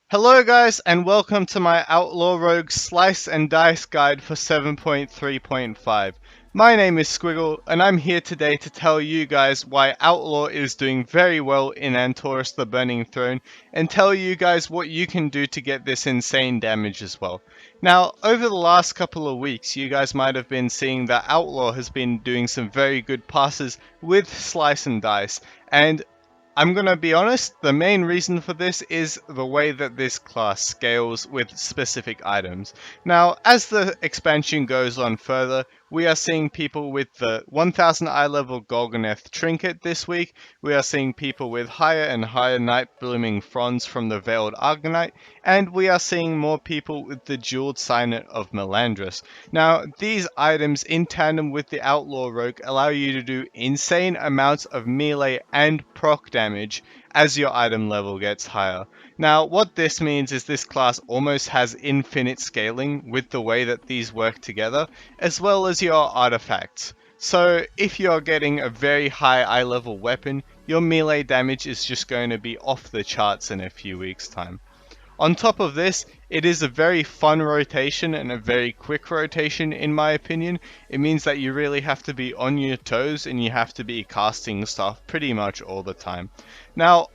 Hello guys and welcome to my Outlaw Rogue Slice and Dice guide for 7.3.5. My name is Squiggle and I'm here today to tell you guys why Outlaw is doing very well in Antorus the Burning Throne and tell you guys what you can do to get this insane damage as well. Now, over the last couple of weeks, you guys might have been seeing that Outlaw has been doing some very good passes with Slice and Dice, and I'm gonna be honest, the main reason for this is the way that this class scales with specific items. Now, as the expansion goes on further, we are seeing people with the 1000 eye level Golgoneth trinket this week. We are seeing people with higher and higher Night Blooming Fronds from the Veiled Argonite, and we are seeing more people with the Jeweled Signet of Melandris. Now, these items in tandem with the Outlaw Rogue allow you to do insane amounts of melee and proc damage as your item level gets higher. Now, what this means is this class almost has infinite scaling with the way that these work together, as well as your artifacts. So, if you're getting a very high eye level weapon, your melee damage is just going to be off the charts in a few weeks' time. On top of this, it is a very fun rotation and a very quick rotation in my opinion. It means that you really have to be on your toes and you have to be casting stuff pretty much all the time. Now,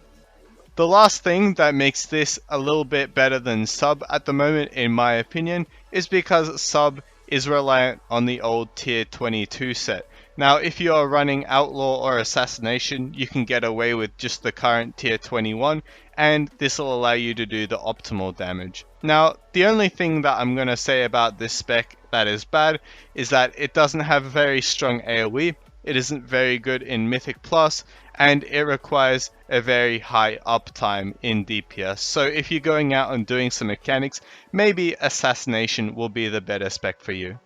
the last thing that makes this a little bit better than Sub at the moment in my opinion is because Sub is reliant on the old tier 22 set. Now, if you are running Outlaw or Assassination, you can get away with just the current tier 21, and this will allow you to do the optimal damage. Now, the only thing that I'm going to say about this spec that is bad is that it doesn't have a very strong AoE, it isn't very good in Mythic Plus, and it requires a very high uptime in DPS. So if you're going out and doing some mechanics, maybe Assassination will be the better spec for you.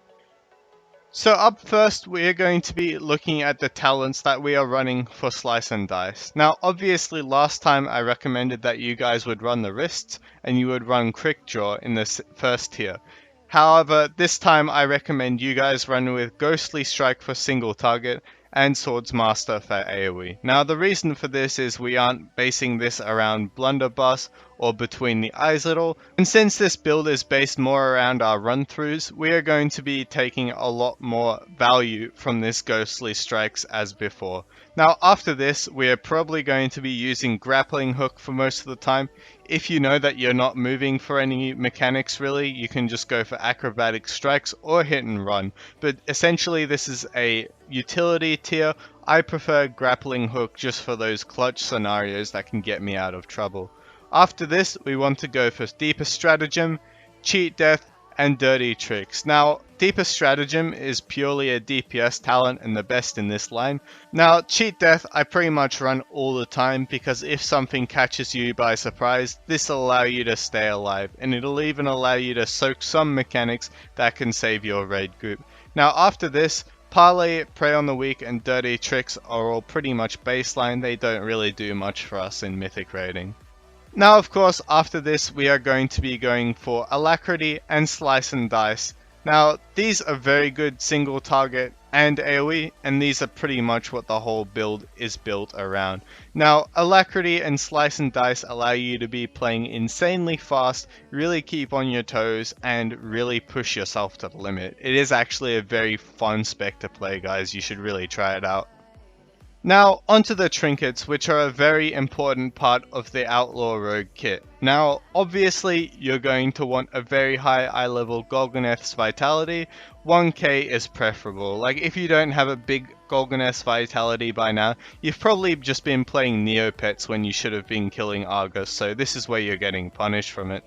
So up first, we are going to be looking at the talents that we are running for Slice and Dice. Now, obviously last time I recommended that you guys would run the wrists and you would run Quick Draw in this first tier. However, this time I recommend you guys run with Ghostly Strike for single target and Swords Master for AoE. Now, the reason for this is we aren't basing this around Blunderbuss or Between the Eyes at all, and since this build is based more around our run-throughs, we are going to be taking a lot more value from this Ghostly Strikes as before. Now, after this, we are probably going to be using Grappling Hook for most of the time. If you know that you're not moving for any mechanics really, you can just go for Acrobatic Strikes or Hit and Run. But essentially this is a utility tier. I prefer Grappling Hook just for those clutch scenarios that can get me out of trouble. After this, we want to go for Deeper Stratagem, Cheat Death, and Dirty Tricks. Now, Deeper Stratagem is purely a DPS talent and the best in this line. Now, Cheat Death I pretty much run all the time because if something catches you by surprise, this will allow you to stay alive, and it'll even allow you to soak some mechanics that can save your raid group. Now, after this, Parley, Prey on the Weak, and Dirty Tricks are all pretty much baseline. They don't really do much for us in Mythic raiding. Now, of course, after this, we are going to be going for Alacrity and Slice and Dice. Now, these are very good single target and AoE, and these are pretty much what the whole build is built around. Now, Alacrity and Slice and Dice allow you to be playing insanely fast, really keep on your toes, and really push yourself to the limit. It is actually a very fun spec to play, guys. You should really try it out. Now, onto the trinkets, which are a very important part of the Outlaw Rogue kit. Now, obviously, you're going to want a very high eye level Golgoneth's Vitality. 1k is preferable. Like, if you don't have a big Golgoneth's Vitality by now, you've probably just been playing Neopets when you should have been killing Argus, so this is where you're getting punished from it.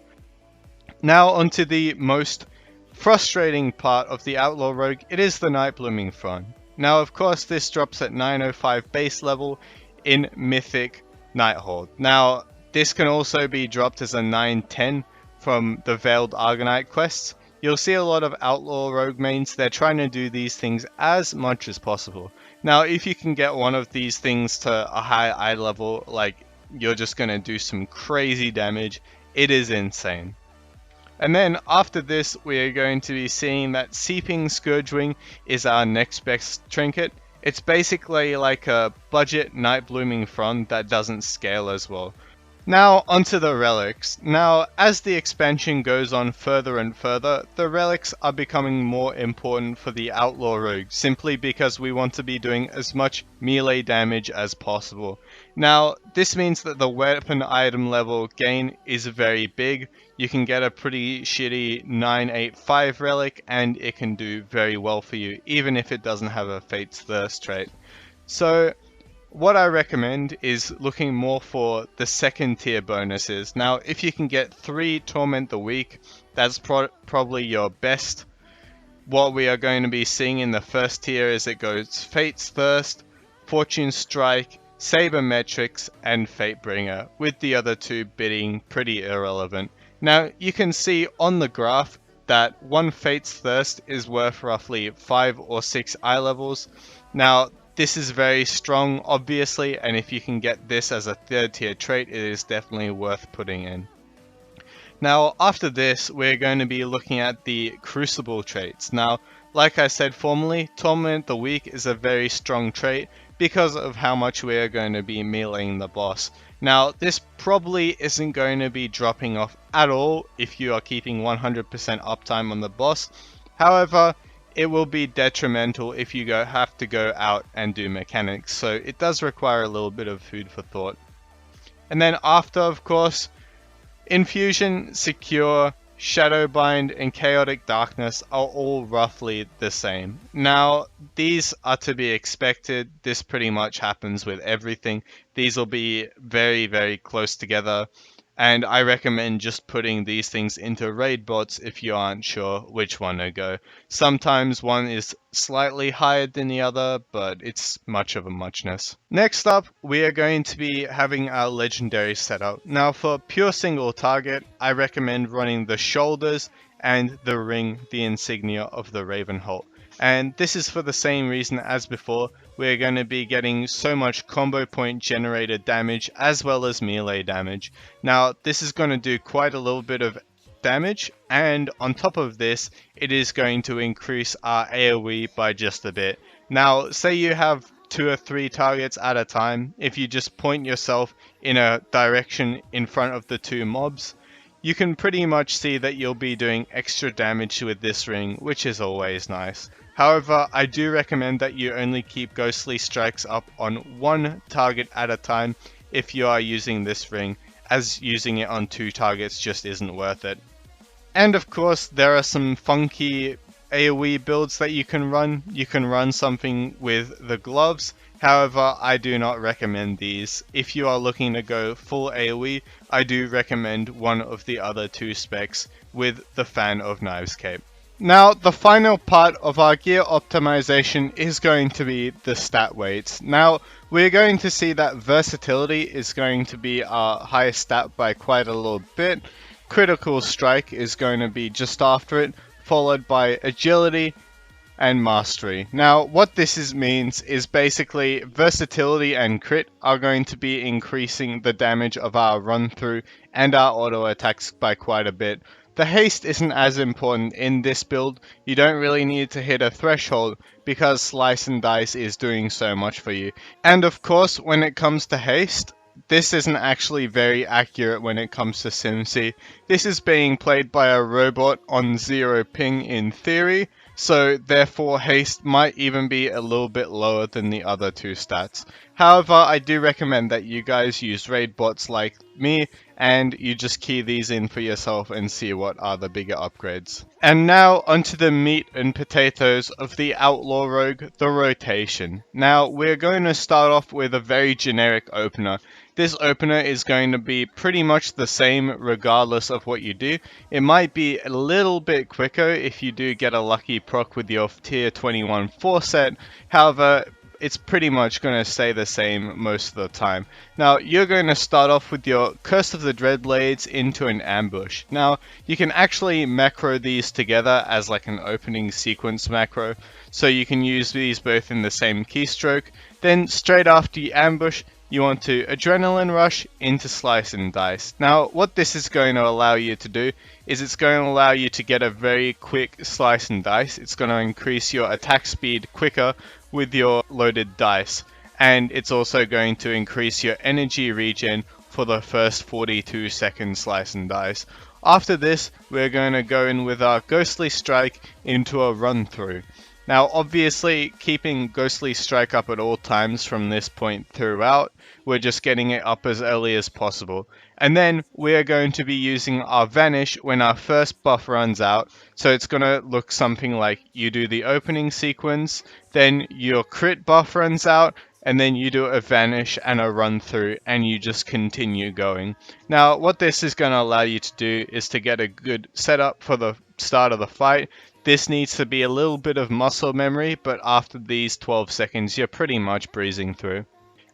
Now, onto the most frustrating part of the Outlaw Rogue, it is the Night Blooming Frond. Now, of course, this drops at 905 base level in Mythic Nighthaunt. Now, this can also be dropped as a 910 from the Veiled Argonite quests. You'll see a lot of Outlaw Rogue mains, they're trying to do these things as much as possible. Now, if you can get one of these things to a high eye level, like you're just going to do some crazy damage, it is insane. And then after this, we are going to be seeing that Seeping Scourgewing is our next best trinket. It's basically like a budget Night Blooming Frond that doesn't scale as well. Now onto the relics. Now as the expansion goes on further and further, the relics are becoming more important for the outlaw rogue simply because we want to be doing as much melee damage as possible. Now this means that the weapon item level gain is very big. You can get a pretty shitty 985 relic and it can do very well for you even if it doesn't have a Fate's Thirst trait. So what I recommend is looking more for the second tier bonuses. Now, if you can get 3 Torment the Weak, that's probably your best. What we are going to be seeing in the first tier is it goes Fate's Thirst, Fortune Strike, Sabermetrics, and Fatebringer, with the other 2 being pretty irrelevant. Now, you can see on the graph that 1 Fate's Thirst is worth roughly 5 or 6 eye levels. Now, this is very strong, obviously, and if you can get this as a 3rd tier trait, it is definitely worth putting in. Now, after this, we're going to be looking at the Crucible traits. Now, like I said formerly, Torment the Weak is a very strong trait because of how much we are going to be meleeing the boss. Now, this probably isn't going to be dropping off at all if you are keeping 100% uptime on the boss. However, it will be detrimental if you have to go out and do mechanics, so it does require a little bit of food for thought. And then after, of course, Infusion, Secure, Shadowbind, and Chaotic Darkness are all roughly the same. Now, these are to be expected. This pretty much happens with everything. These will be very, very close together. And I recommend just putting these things into raid bots if you aren't sure which one to go. Sometimes one is slightly higher than the other, but it's much of a muchness. Next up, we are going to be having our legendary setup. Now for pure single target, I recommend running the shoulders and the ring, the insignia of the Ravenholt. And this is for the same reason as before. We're going to be getting so much combo point generated damage as well as melee damage. Now this is going to do quite a little bit of damage, and on top of this it is going to increase our AoE by just a bit. Now say you have 2 or 3 targets at a time, if you just point yourself in a direction in front of the 2 mobs, you can pretty much see that you'll be doing extra damage with this ring, which is always nice. However, I do recommend that you only keep Ghostly Strikes up on 1 target at a time if you are using this ring, as using it on 2 targets just isn't worth it. And of course, there are some funky AoE builds that you can run. You can run something with the gloves. However, I do not recommend these. If you are looking to go full AoE, I do recommend one of the other 2 specs with the Fan of Knives cape. Now, the final part of our gear optimization is going to be the stat weights. Now, we're going to see that versatility is going to be our highest stat by quite a little bit. Critical strike is going to be just after it, followed by agility and mastery. Now, what this means is basically versatility and crit are going to be increasing the damage of our run through and our auto attacks by quite a bit. The haste isn't as important in this build. You don't really need to hit a threshold because Slice and Dice is doing so much for you. And of course, when it comes to haste, this isn't actually very accurate when it comes to SimC. This is being played by a robot on 0 ping in theory, so therefore haste might even be a little bit lower than the other 2 stats. However, I do recommend that you guys use raid bots like me and you just key these in for yourself and see what are the bigger upgrades. And now onto the meat and potatoes of the Outlaw Rogue, the rotation. Now we're going to start off with a very generic opener. This opener is going to be pretty much the same regardless of what you do. It might be a little bit quicker if you do get a lucky proc with your tier 21 4-set. However, it's pretty much going to stay the same most of the time. Now, you're going to start off with your Curse of the Dreadblades into an ambush. Now, you can actually macro these together as like an opening sequence macro, so you can use these both in the same keystroke. Then, straight after you ambush, you want to Adrenaline Rush into Slice and Dice. Now, what this is going to allow you to do is it's going to allow you to get a very quick Slice and Dice. It's going to increase your attack speed quicker with your loaded dice. And it's also going to increase your energy regen for the first 42 seconds slice and dice. After this, we're going to go in with our Ghostly Strike into a run through. Now obviously keeping Ghostly Strike up at all times from this point throughout, we're just getting it up as early as possible. And then we are going to be using our Vanish when our first buff runs out. So it's going to look something like you do the opening sequence, then your crit buff runs out, and then you do a Vanish and a run through, and you just continue going. Now what this is going to allow you to do is to get a good setup for the start of the fight. This needs to be a little bit of muscle memory, but after these 12 seconds you're pretty much breezing through.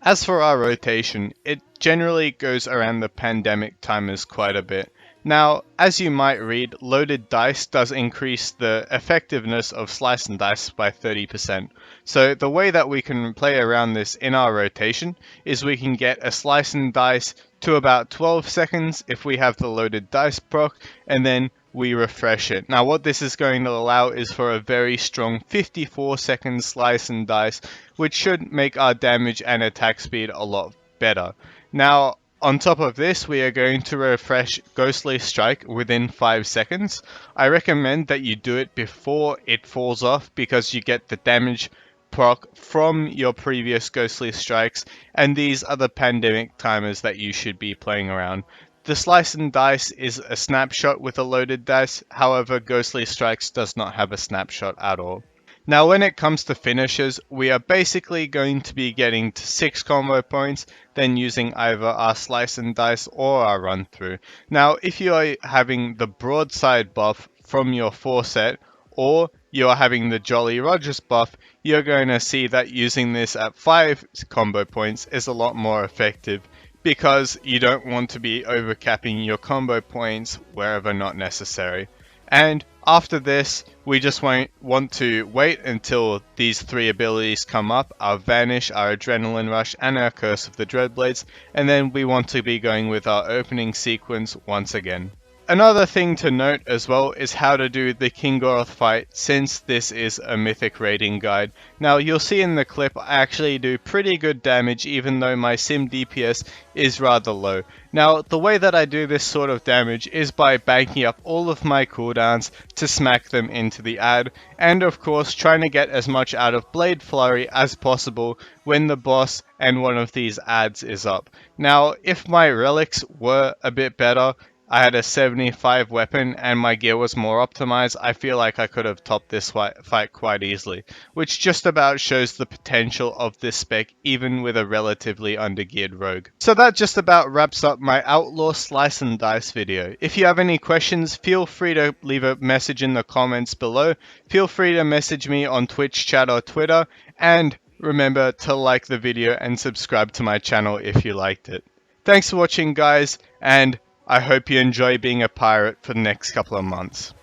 As for our rotation, it generally goes around the pandemic timers quite a bit. Now, as you might read, loaded dice does increase the effectiveness of slice and dice by 30%. So the way that we can play around this in our rotation is we can get a slice and dice to about 12 seconds if we have the loaded dice proc, and then we refresh it. Now what this is going to allow is for a very strong 54 second slice and dice, which should make our damage and attack speed a lot better. Now on top of this, we are going to refresh Ghostly Strike within 5 seconds. I recommend that you do it before it falls off because you get the damage proc from your previous Ghostly Strikes, and these are the pandemic timers that you should be playing around. The slice and dice is a snapshot with a loaded dice, however Ghostly Strikes does not have a snapshot at all. Now when it comes to finishes, we are basically going to be getting to 6 combo points, then using either our slice and dice or our run through. Now if you are having the broadside buff from your 4 set, or you are having the Jolly Rogers buff, you're going to see that using this at 5 combo points is a lot more effective, because you don't want to be overcapping your combo points wherever not necessary. And after this, we just want to wait until these 3 abilities come up, our Vanish, our Adrenaline Rush, and our Curse of the Dreadblades, and then we want to be going with our opening sequence once again. Another thing to note as well is how to do the Kingoroth fight, since this is a mythic rating guide. Now you'll see in the clip I actually do pretty good damage even though my sim DPS is rather low. Now the way that I do this sort of damage is by banking up all of my cooldowns to smack them into the ad, and of course trying to get as much out of Blade Flurry as possible when the boss and one of these ads is up. Now if my relics were a bit better, I had a 75 weapon and my gear was more optimized, I feel like I could have topped this fight quite easily, which just about shows the potential of this spec even with a relatively undergeared rogue. So that just about wraps up my Outlaw Slice and Dice video. If you have any questions, feel free to leave a message in the comments below, feel free to message me on Twitch chat or Twitter, and remember to like the video and subscribe to my channel if you liked it. Thanks for watching guys, and I hope you enjoy being a pirate for the next couple of months.